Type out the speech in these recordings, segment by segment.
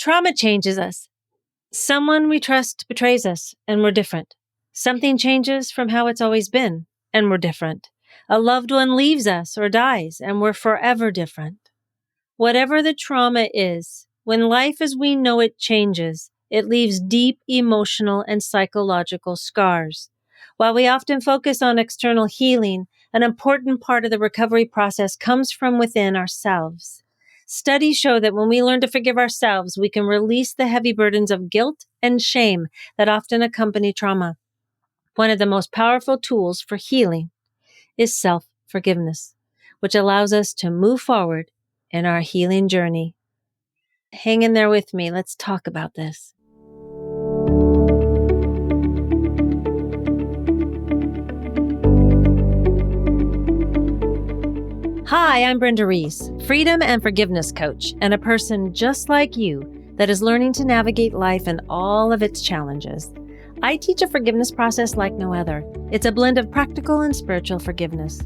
Trauma changes us. Someone we trust betrays us, and we're different. Something changes from how it's always been, and we're different. A loved one leaves us or dies, and we're forever different. Whatever the trauma is, when life as we know it changes, it leaves deep emotional and psychological scars. While we often focus on external healing, an important part of the recovery process comes from within ourselves. Studies show that when we learn to forgive ourselves, we can release the heavy burdens of guilt and shame that often accompany trauma. One of the most powerful tools for healing is self-forgiveness, which allows us to move forward in our healing journey. Hang in there with me. Let's talk about this. Hi, I'm Brenda Reese, freedom and forgiveness coach, and a person just like you that is learning to navigate life and all of its challenges. I teach a forgiveness process like no other. It's a blend of practical and spiritual forgiveness.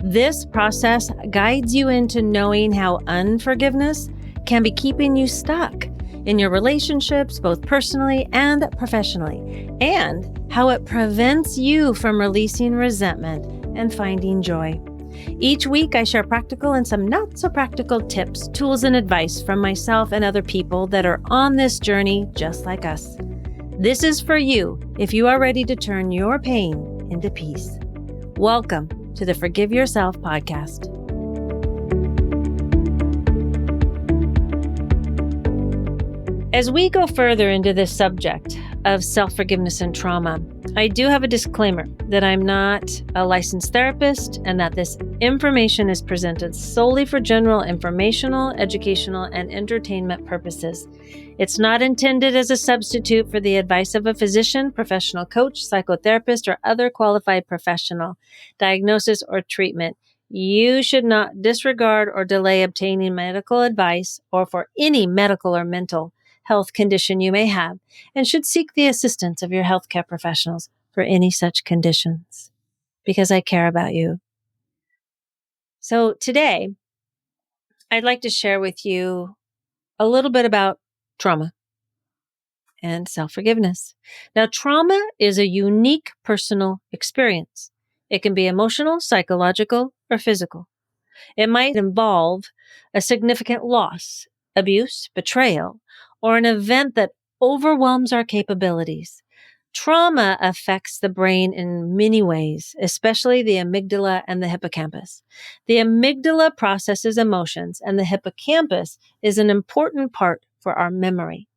This process guides you into knowing how unforgiveness can be keeping you stuck in your relationships, both personally and professionally, and how it prevents you from releasing resentment and finding joy. Each week, I share practical and some not so practical tips, tools, and advice from myself and other people that are on this journey just like us. This is for you if you are ready to turn your pain into peace. Welcome to the Forgive Yourself podcast. As we go further into this subject of self-forgiveness and trauma, I do have a disclaimer that I'm not a licensed therapist and that this information is presented solely for general informational, educational, and entertainment purposes. It's not intended as a substitute for the advice of a physician, professional coach, psychotherapist, or other qualified professional, diagnosis, or treatment. You should not disregard or delay obtaining medical advice or for any medical or mental health condition you may have, and should seek the assistance of your healthcare professionals for any such conditions, because I care about you. So today, I'd like to share with you a little bit about trauma and self-forgiveness. Now, trauma is a unique personal experience. It can be emotional, psychological, or physical. It might involve a significant loss, abuse, betrayal, or an event that overwhelms our capabilities. Trauma affects the brain in many ways, especially the amygdala and the hippocampus. The amygdala processes emotions, and the hippocampus is an important part for our memory.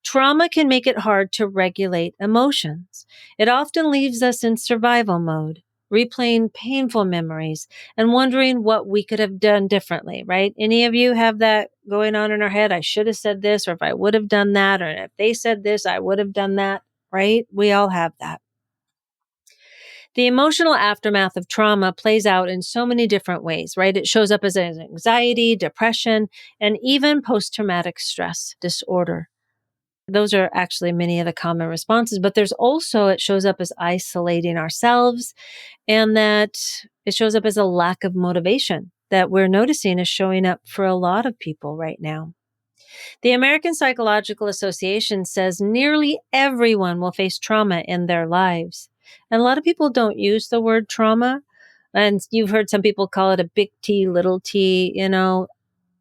Trauma can make it hard to regulate emotions. It often leaves us in survival mode, replaying painful memories and wondering what we could have done differently, right? Any of you have that going on in our head? I should have said this, or if I would have done that, or if they said this, I would have done that, right? We all have that. The emotional aftermath of trauma plays out in so many different ways, right? It shows up as anxiety, depression, and even post-traumatic stress disorder. Those are actually many of the common responses, but there's also, it shows up as isolating ourselves, and that it shows up as a lack of motivation that we're noticing is showing up for a lot of people right now. The American Psychological Association says nearly everyone will face trauma in their lives. And a lot of people don't use the word trauma. And you've heard some people call it a big T, little t,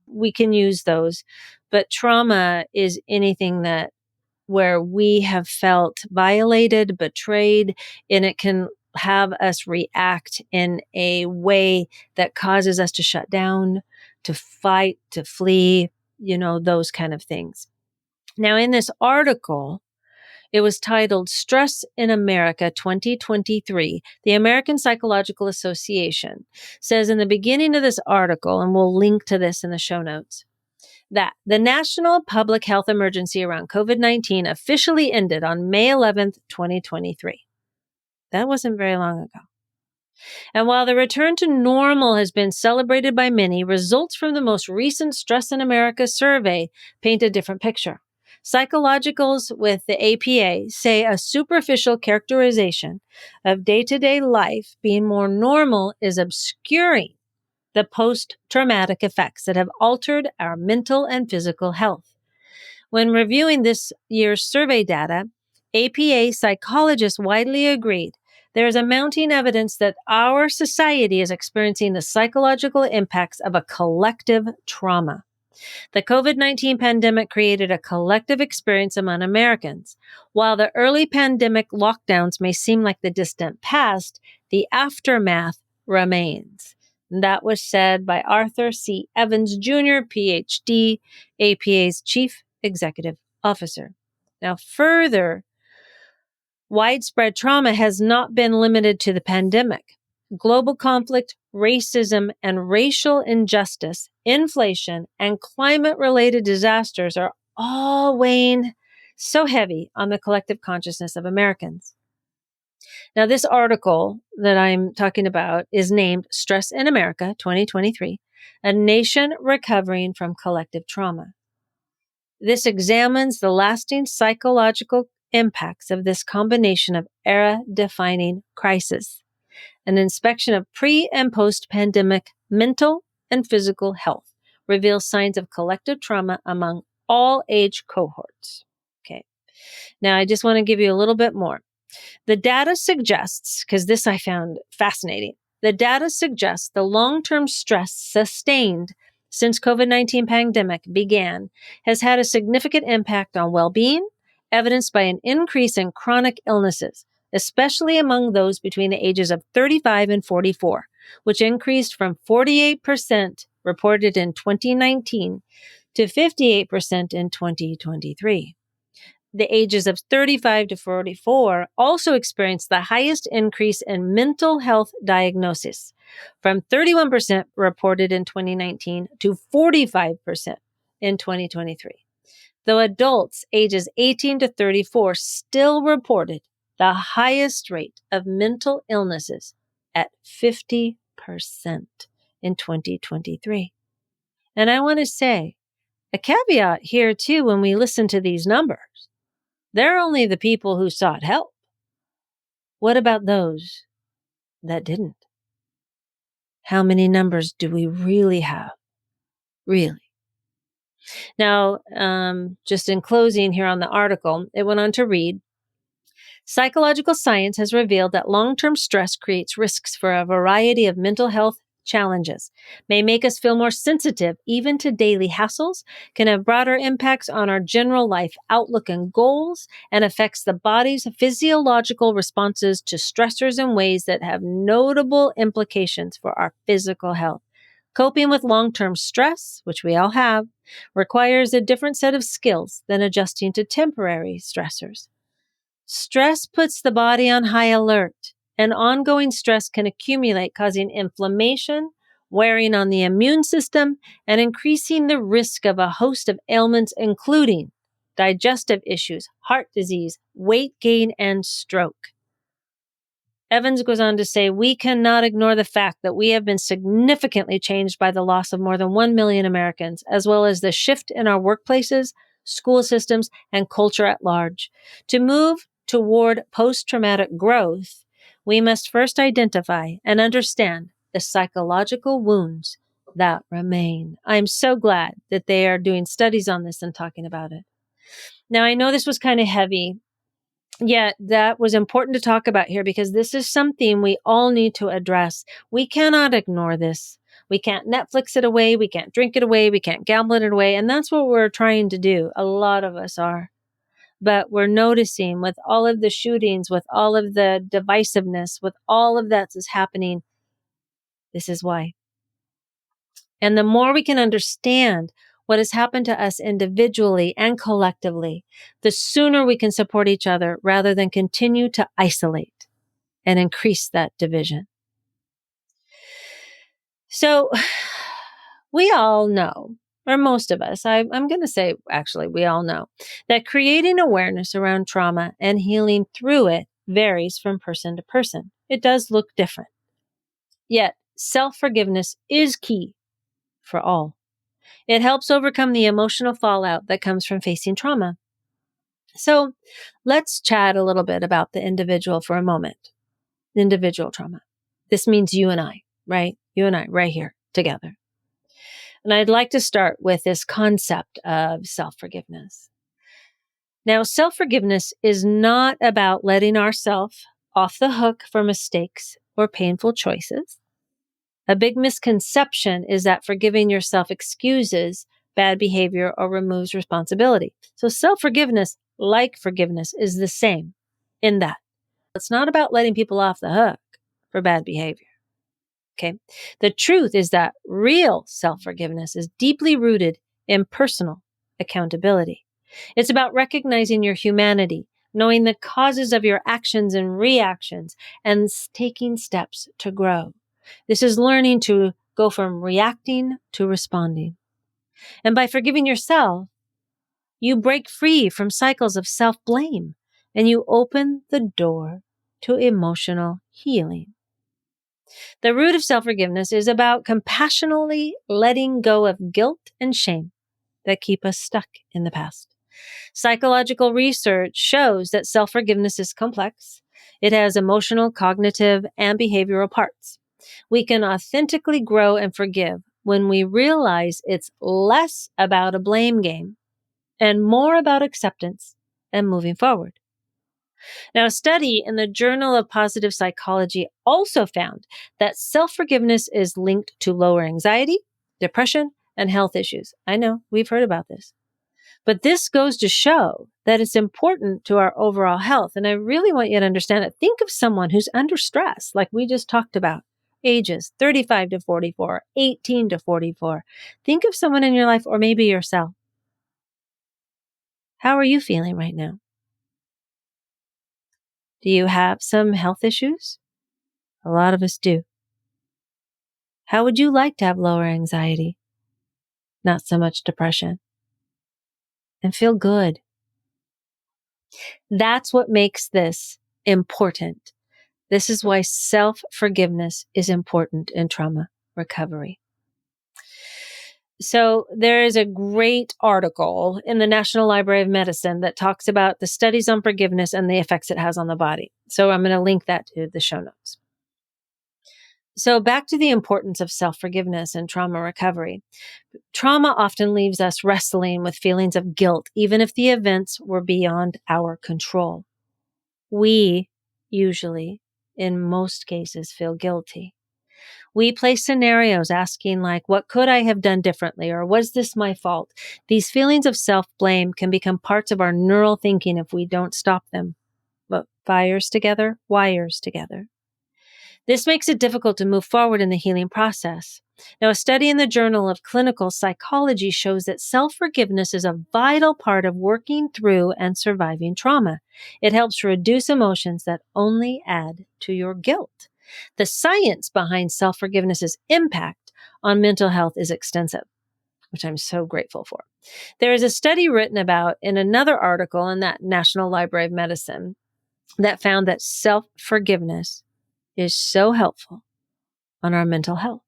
we can use those. But trauma is anything that where we have felt violated, betrayed, and it can have us react in a way that causes us to shut down, to fight, to flee, those kind of things. Now, in this article, it was titled Stress in America 2023. The American Psychological Association says in the beginning of this article, and we'll link to this in the show notes, that the national public health emergency around COVID-19 officially ended on May 11th, 2023. That wasn't very long ago. And while the return to normal has been celebrated by many, results from the most recent Stress in America survey paint a different picture. Psychologicals with the APA say a superficial characterization of day-to-day life being more normal is obscuring the post-traumatic effects that have altered our mental and physical health. When reviewing this year's survey data, APA psychologists widely agreed there is a mounting evidence that our society is experiencing the psychological impacts of a collective trauma. The COVID-19 pandemic created a collective experience among Americans. While the early pandemic lockdowns may seem like the distant past, the aftermath remains. And that was said by Arthur C. Evans Jr., PhD, APA's Chief Executive Officer. Now, further, widespread trauma has not been limited to the pandemic. Global conflict, racism, and racial injustice, inflation, and climate-related disasters are all weighing so heavy on the collective consciousness of Americans. Now, this article that I'm talking about is named Stress in America 2023, A Nation Recovering from Collective Trauma. This examines the lasting psychological impacts of this combination of era-defining crises. An inspection of pre- and post-pandemic mental and physical health reveals signs of collective trauma among all age cohorts. Okay. Now, I just want to give you a little bit more. The data suggests, because this I found fascinating, the data suggests the long-term stress sustained since COVID-19 pandemic began has had a significant impact on well-being, evidenced by an increase in chronic illnesses, especially among those between the ages of 35 and 44, which increased from 48% reported in 2019 to 58% in 2023. The ages of 35 to 44 also experienced the highest increase in mental health diagnosis, from 31% reported in 2019 to 45% in 2023. Though adults ages 18 to 34 still reported the highest rate of mental illnesses at 50% in 2023. And I want to say a caveat here too when we listen to these numbers. They're only the people who sought help. What about those that didn't? How many numbers do we really have? Really? Now, just in closing here on the article, it went on to read, psychological science has revealed that long-term stress creates risks for a variety of mental health challenges, may make us feel more sensitive even to daily hassles, can have broader impacts on our general life outlook and goals, and affects the body's physiological responses to stressors in ways that have notable implications for our physical health. Coping with long-term stress, which we all have, requires a different set of skills than adjusting to temporary stressors. Stress puts the body on high alert, and ongoing stress can accumulate, causing inflammation, wearing on the immune system, and increasing the risk of a host of ailments, including digestive issues, heart disease, weight gain, and stroke. Evans goes on to say, we cannot ignore the fact that we have been significantly changed by the loss of more than 1 million Americans, as well as the shift in our workplaces, school systems, and culture at large. To move toward post-traumatic growth, we must first identify and understand the psychological wounds that remain. I'm so glad that they are doing studies on this and talking about it. Now, I know this was kind of heavy, yet that was important to talk about here because this is something we all need to address. We cannot ignore this. We can't Netflix it away. We can't drink it away. We can't gamble it away. And that's what we're trying to do. A lot of us are. But we're noticing with all of the shootings, with all of the divisiveness, with all of that is happening, this is why. And the more we can understand what has happened to us individually and collectively, the sooner we can support each other rather than continue to isolate and increase that division. So we all know, or most of us, I'm going to say actually we all know, that creating awareness around trauma and healing through it varies from person to person. It does look different. Yet self-forgiveness is key for all. It helps overcome the emotional fallout that comes from facing trauma. So let's chat a little bit about the individual for a moment. Individual trauma. This means you and I, right? You and I right here together. And I'd like to start with this concept of self-forgiveness. Now, self-forgiveness is not about letting ourselves off the hook for mistakes or painful choices. A big misconception is that forgiving yourself excuses bad behavior or removes responsibility. So self-forgiveness, like forgiveness, is the same in that it's not about letting people off the hook for bad behavior. Okay. The truth is that real self-forgiveness is deeply rooted in personal accountability. It's about recognizing your humanity, knowing the causes of your actions and reactions, and taking steps to grow. This is learning to go from reacting to responding. And by forgiving yourself, you break free from cycles of self-blame and you open the door to emotional healing. The root of self-forgiveness is about compassionately letting go of guilt and shame that keep us stuck in the past. Psychological research shows that self-forgiveness is complex. It has emotional, cognitive, and behavioral parts. We can authentically grow and forgive when we realize it's less about a blame game and more about acceptance and moving forward. Now, a study in the Journal of Positive Psychology also found that self-forgiveness is linked to lower anxiety, depression, and health issues. I know, we've heard about this. But this goes to show that it's important to our overall health. And I really want you to understand it. Think of someone who's under stress, like we just talked about, ages 35 to 44, 18 to 44. Think of someone in your life or maybe yourself. How are you feeling right now? Do you have some health issues? A lot of us do. How would you like to have lower anxiety? Not so much depression. And feel good. That's what makes this important. This is why self-forgiveness is important in trauma recovery. So there is a great article in the National Library of Medicine that talks about the studies on forgiveness and the effects it has on the body. So I'm going to link that to the show notes. So back to the importance of self-forgiveness and trauma recovery. Trauma often leaves us wrestling with feelings of guilt, even if the events were beyond our control. We usually, in most cases, feel guilty. We play scenarios asking like, what could I have done differently? Or was this my fault? These feelings of self-blame can become parts of our neural thinking if we don't stop them. But fires together, wires together. This makes it difficult to move forward in the healing process. Now, a study in the Journal of Clinical Psychology shows that self-forgiveness is a vital part of working through and surviving trauma. It helps reduce emotions that only add to your guilt. The science behind self-forgiveness's impact on mental health is extensive, which I'm so grateful for. There is a study written about in another article in that National Library of Medicine that found that self-forgiveness is so helpful on our mental health.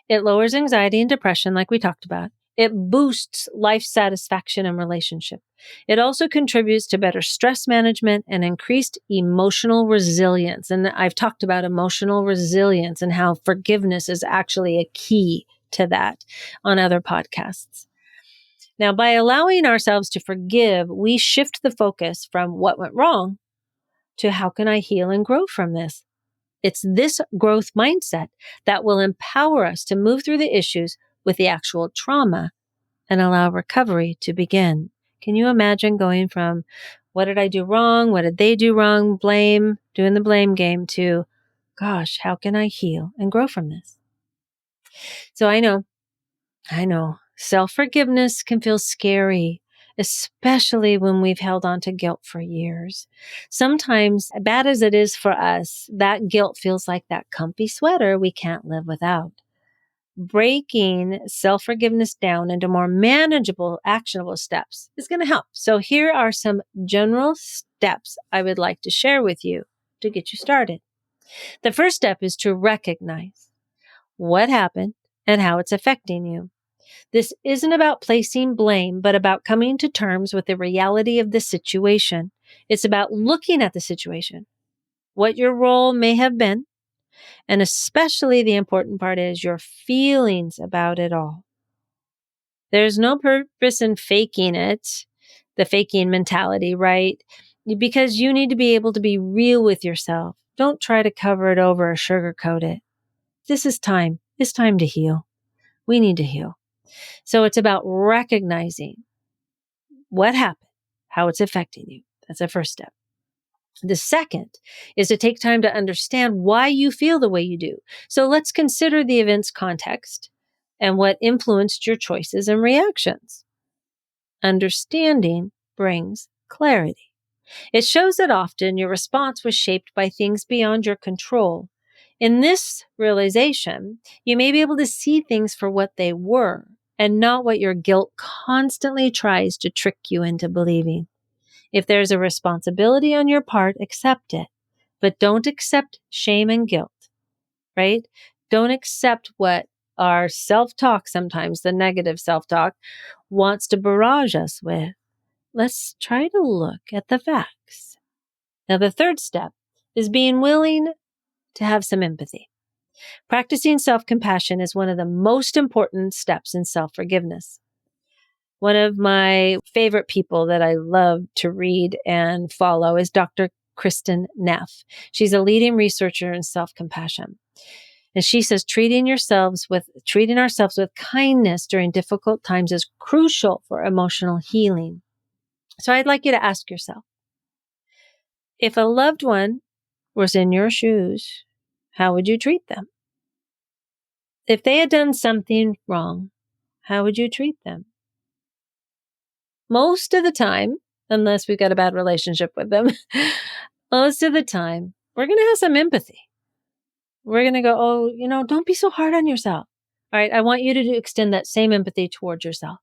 It lowers anxiety and depression, like we talked about. It boosts life satisfaction and relationship. It also contributes to better stress management and increased emotional resilience. And I've talked about emotional resilience and how forgiveness is actually a key to that on other podcasts. Now, by allowing ourselves to forgive, we shift the focus from what went wrong to how can I heal and grow from this? It's this growth mindset that will empower us to move through the issues with the actual trauma and allow recovery to begin. Can you imagine going from what did I do wrong? What did they do wrong? Blame, doing the blame game to, gosh, how can I heal and grow from this? So I know, self-forgiveness can feel scary, especially when we've held on to guilt for years. Sometimes, bad as it is for us, that guilt feels like that comfy sweater we can't live without. Breaking self-forgiveness down into more manageable, actionable steps is going to help. So here are some general steps I would like to share with you to get you started. The first step is to recognize what happened and how it's affecting you. This isn't about placing blame, but about coming to terms with the reality of the situation. It's about looking at the situation, what your role may have been, and especially the important part is your feelings about it all. There's no purpose in faking it. the faking mentality, right? Because you need to be able to be real with yourself. Don't try to cover it over or sugarcoat it. This is time. It's time to heal. We need to heal. So it's about recognizing what happened, how it's affecting you. That's the first step. The second is to take time to understand why you feel the way you do. So let's consider the event's context and what influenced your choices and reactions. Understanding brings clarity. It shows that often your response was shaped by things beyond your control. In this realization, you may be able to see things for what they were and not what your guilt constantly tries to trick you into believing. If there's a responsibility on your part, accept it, but don't accept shame and guilt, right? Don't accept what our self-talk, sometimes the negative self-talk, wants to barrage us with. Let's try to look at the facts. Now, the third step is being willing to have some empathy. Practicing self-compassion is one of the most important steps in self-forgiveness. One of my favorite people that I love to read and follow is Dr. Kristen Neff. She's a leading researcher in self-compassion. And she says treating ourselves with kindness during difficult times is crucial for emotional healing. So I'd like you to ask yourself, if a loved one was in your shoes, how would you treat them? If they had done something wrong, how would you treat them? Most of the time, unless we've got a bad relationship with them, most of the time, we're going to have some empathy. We're going to go, oh, don't be so hard on yourself. All right, I want you to extend that same empathy towards yourself.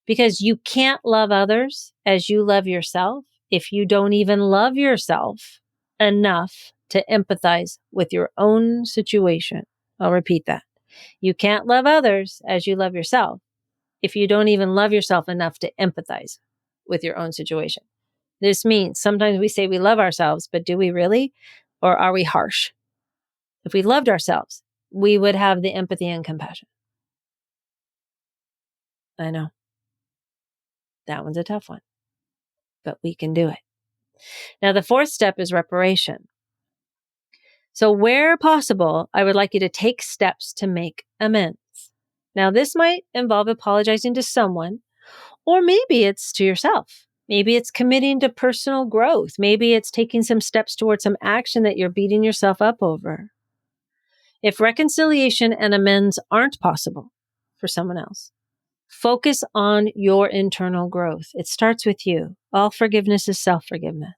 Because you can't love others as you love yourself if you don't even love yourself enough to empathize with your own situation. I'll repeat that. You can't love others as you love yourself if you don't even love yourself enough to empathize with your own situation. This means sometimes we say we love ourselves, but do we really? Or are we harsh? If we loved ourselves, we would have the empathy and compassion. I know. That one's a tough one, but we can do it. Now, the fourth step is reparation. So where possible, I would like you to take steps to make amends. Now, this might involve apologizing to someone, or maybe it's to yourself. Maybe it's committing to personal growth. Maybe it's taking some steps towards some action that you're beating yourself up over. If reconciliation and amends aren't possible for someone else, focus on your internal growth. It starts with you. All forgiveness is self-forgiveness.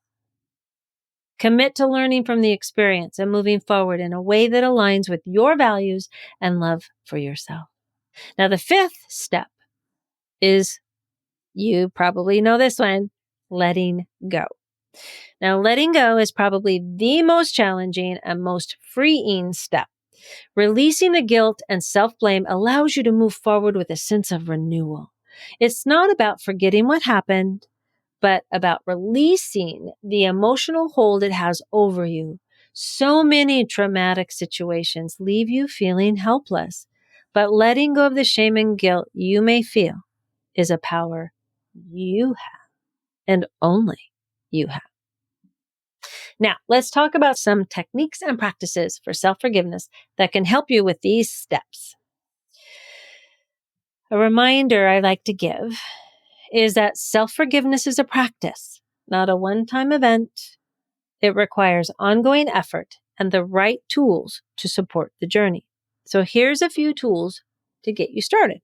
Commit to learning from the experience and moving forward in a way that aligns with your values and love for yourself. Now, the fifth step is, you probably know this one, letting go. Now, letting go is probably the most challenging and most freeing step. Releasing the guilt and self-blame allows you to move forward with a sense of renewal. It's not about forgetting what happened, but about releasing the emotional hold it has over you. So many traumatic situations leave you feeling helpless, but letting go of the shame and guilt you may feel is a power you have, and only you have. Now, let's talk about some techniques and practices for self-forgiveness that can help you with these steps. A reminder I like to give is that self-forgiveness is a practice, not a one-time event. It requires ongoing effort and the right tools to support the journey. So here's a few tools to get you started.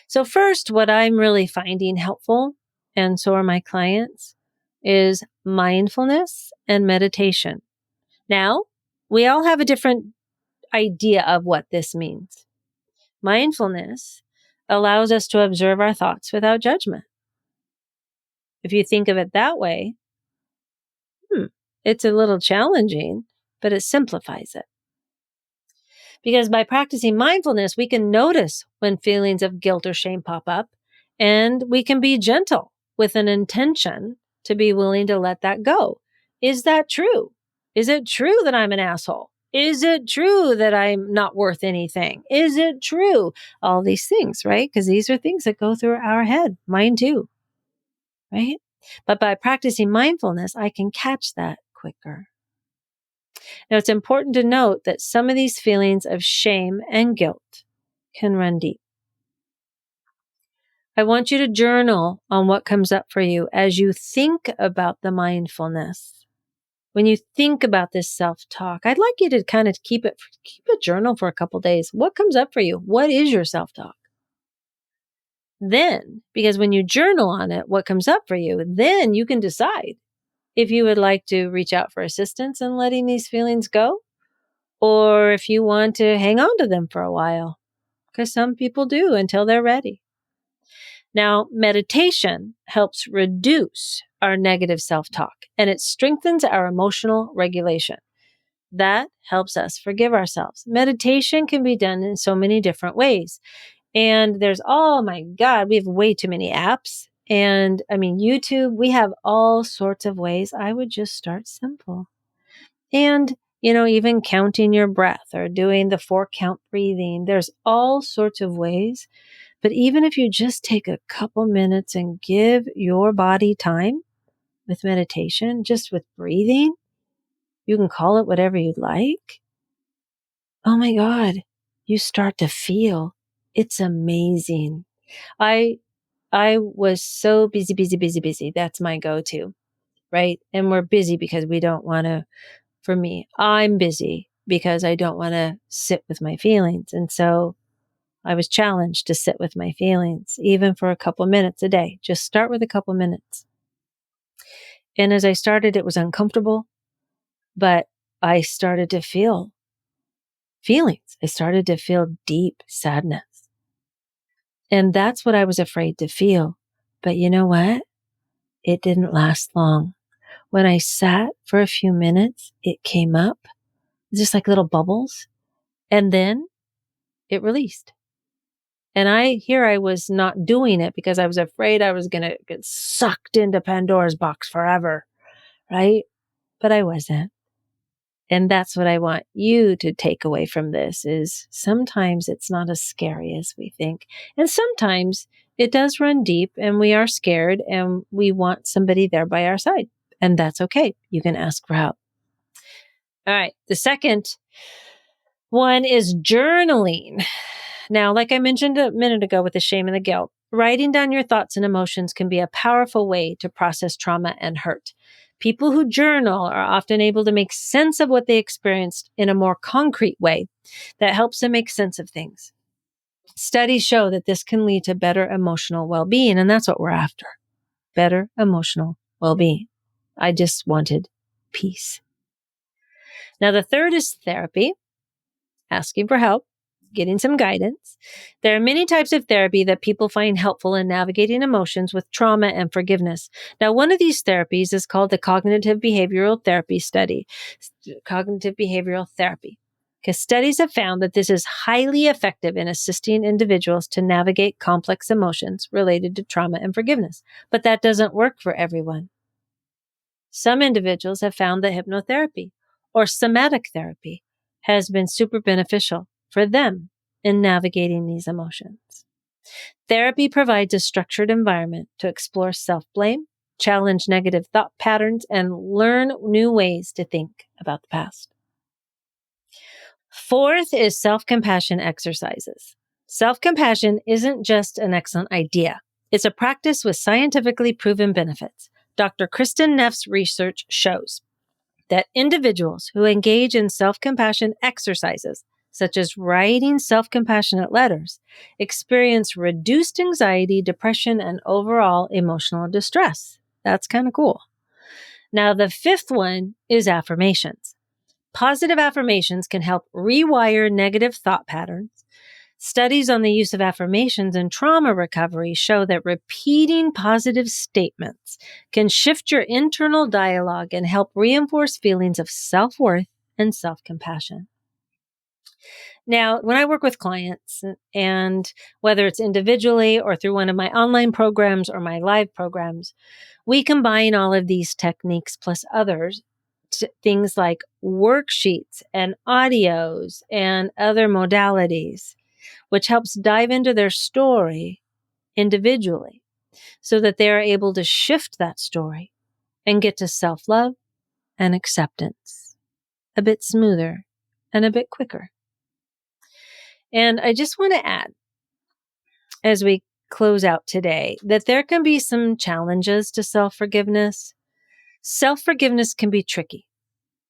So first, what I'm really finding helpful, and so are my clients, is mindfulness and meditation. Now, we all have a different idea of what this means. Mindfulness allows us to observe our thoughts without judgment. If you think of it that way, it's a little challenging, but it simplifies it. Because by practicing mindfulness, we can notice when feelings of guilt or shame pop up, and we can be gentle with an intention to be willing to let that go. Is that true? Is it true that I'm an asshole? Is it true that I'm not worth anything? Is it true? All these things, right? Because these are things that go through our head, mine too. right? But by practicing mindfulness, I can catch that quicker. Now, it's important to note that some of these feelings of shame and guilt can run deep. I want you to journal on what comes up for you as you think about the mindfulness. When you think about this self-talk, I'd like you to kind of keep a journal for a couple days. What comes up for you? What is your self-talk? Then, because when you journal on it, what comes up for you, then you can decide if you would like to reach out for assistance in letting these feelings go, or if you want to hang on to them for a while, because some people do until they're ready. Now, meditation helps reduce our negative self-talk, and it strengthens our emotional regulation. That helps us forgive ourselves. Meditation can be done in so many different ways. And there's, oh my God, we have way too many apps. And I mean, YouTube, we have all sorts of ways. I would just start simple. And, even counting your breath or doing the 4-count breathing, there's all sorts of ways. But even if you just take a couple minutes and give your body time with meditation, just with breathing, you can call it whatever you'd like. Oh my God, you start to feel it's amazing. I was so busy. That's my go-to, right? And we're busy because we don't want to, for me, I'm busy because I don't want to sit with my feelings. And so I was challenged to sit with my feelings, even for a couple minutes a day. Just start with a couple minutes. And as I started, it was uncomfortable, but I started to feel feelings. I started to feel deep sadness. And that's what I was afraid to feel. But you know what? It didn't last long. When I sat for a few minutes, it came up, just like little bubbles, and then it released. And I was not doing it because I was afraid I was going to get sucked into Pandora's box forever, right? But I wasn't. And that's what I want you to take away from this is sometimes it's not as scary as we think. And sometimes it does run deep and we are scared and we want somebody there by our side. And that's okay. You can ask for help. All right. The second one is journaling. Now, like I mentioned a minute ago with the shame and the guilt, writing down your thoughts and emotions can be a powerful way to process trauma and hurt. People who journal are often able to make sense of what they experienced in a more concrete way that helps them make sense of things. Studies show that this can lead to better emotional well-being, and that's what we're after. Better emotional well-being. I just wanted peace. Now, the third is therapy, asking for help, getting some guidance. There are many types of therapy that people find helpful in navigating emotions with trauma and forgiveness. Now, one of these therapies is called the cognitive behavioral therapy study, cognitive behavioral therapy. Because studies have found that this is highly effective in assisting individuals to navigate complex emotions related to trauma and forgiveness. But that doesn't work for everyone. Some individuals have found that hypnotherapy or somatic therapy has been super beneficial for them in navigating these emotions. Therapy provides a structured environment to explore self-blame, challenge negative thought patterns, and learn new ways to think about the past. Fourth is self-compassion exercises. Self-compassion isn't just an excellent idea. It's a practice with scientifically proven benefits. Dr. Kristen Neff's research shows that individuals who engage in self-compassion exercises, such as writing self-compassionate letters, experience reduced anxiety, depression, and overall emotional distress. That's kind of cool. Now, the fifth one is affirmations. Positive affirmations can help rewire negative thought patterns. Studies on the use of affirmations in trauma recovery show that repeating positive statements can shift your internal dialogue and help reinforce feelings of self-worth and self-compassion. Now, when I work with clients, and whether it's individually or through one of my online programs or my live programs, we combine all of these techniques plus others, things like worksheets and audios and other modalities, which helps dive into their story individually. so that they are able to shift that story and get to self-love and acceptance a bit smoother and a bit quicker. And I just want to add, as we close out today, that there can be some challenges to self-forgiveness. Self-forgiveness can be tricky,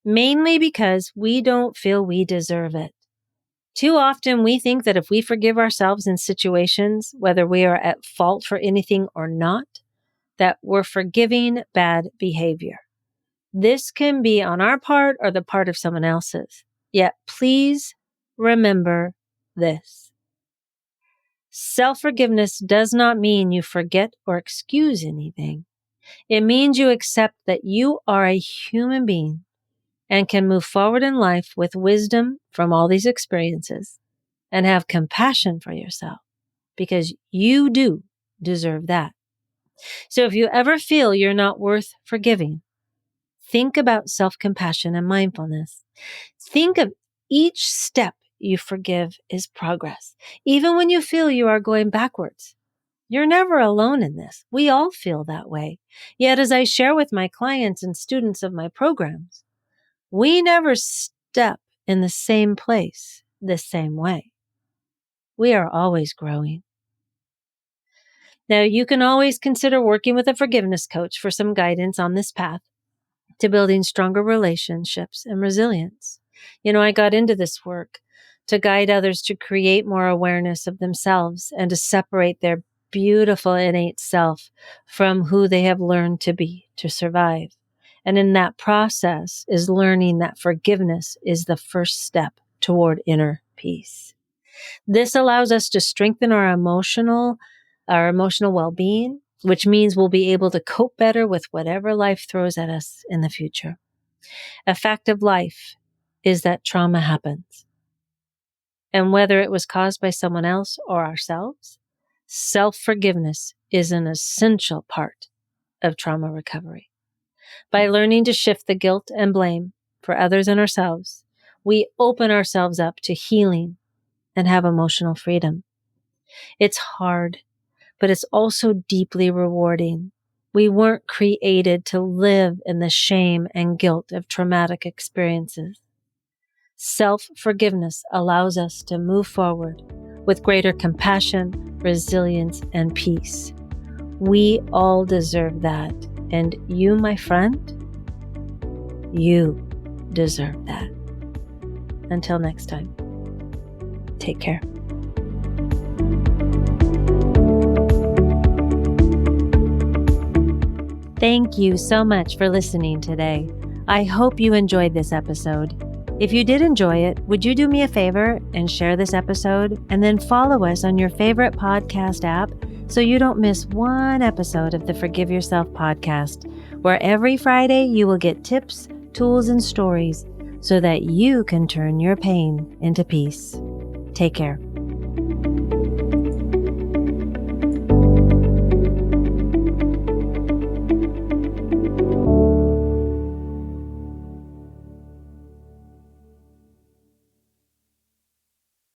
mainly because we don't feel we deserve it. Too often we think that if we forgive ourselves in situations, whether we are at fault for anything or not, that we're forgiving bad behavior. This can be on our part or the part of someone else's. Yet please remember this. Self-forgiveness does not mean you forget or excuse anything. It means you accept that you are a human being and can move forward in life with wisdom from all these experiences and have compassion for yourself, because you do deserve that. So if you ever feel you're not worth forgiving, think about self-compassion and mindfulness. Think of each step you forgive is progress, even when you feel you are going backwards. You're never alone in this. We all feel that way. Yet, as I share with my clients and students of my programs, we never step in the same place the same way. We are always growing. Now, you can always consider working with a forgiveness coach for some guidance on this path to building stronger relationships and resilience. I got into this work to guide others to create more awareness of themselves and to separate their beautiful innate self from who they have learned to be to survive. And in that process is learning that forgiveness is the first step toward inner peace. This allows us to strengthen our emotional well-being, which means we'll be able to cope better with whatever life throws at us in the future. A fact of life is that trauma happens. And whether it was caused by someone else or ourselves, self-forgiveness is an essential part of trauma recovery. By learning to shift the guilt and blame for others and ourselves, we open ourselves up to healing and have emotional freedom. It's hard, but it's also deeply rewarding. We weren't created to live in the shame and guilt of traumatic experiences. Self-forgiveness allows us to move forward with greater compassion, resilience, and peace. We all deserve that. And you, my friend, you deserve that. Until next time, take care. Thank you so much for listening today. I hope you enjoyed this episode. If you did enjoy it, would you do me a favor and share this episode and then follow us on your favorite podcast app so you don't miss one episode of the Forgive Yourself podcast, where every Friday you will get tips, tools, and stories so that you can turn your pain into peace. Take care.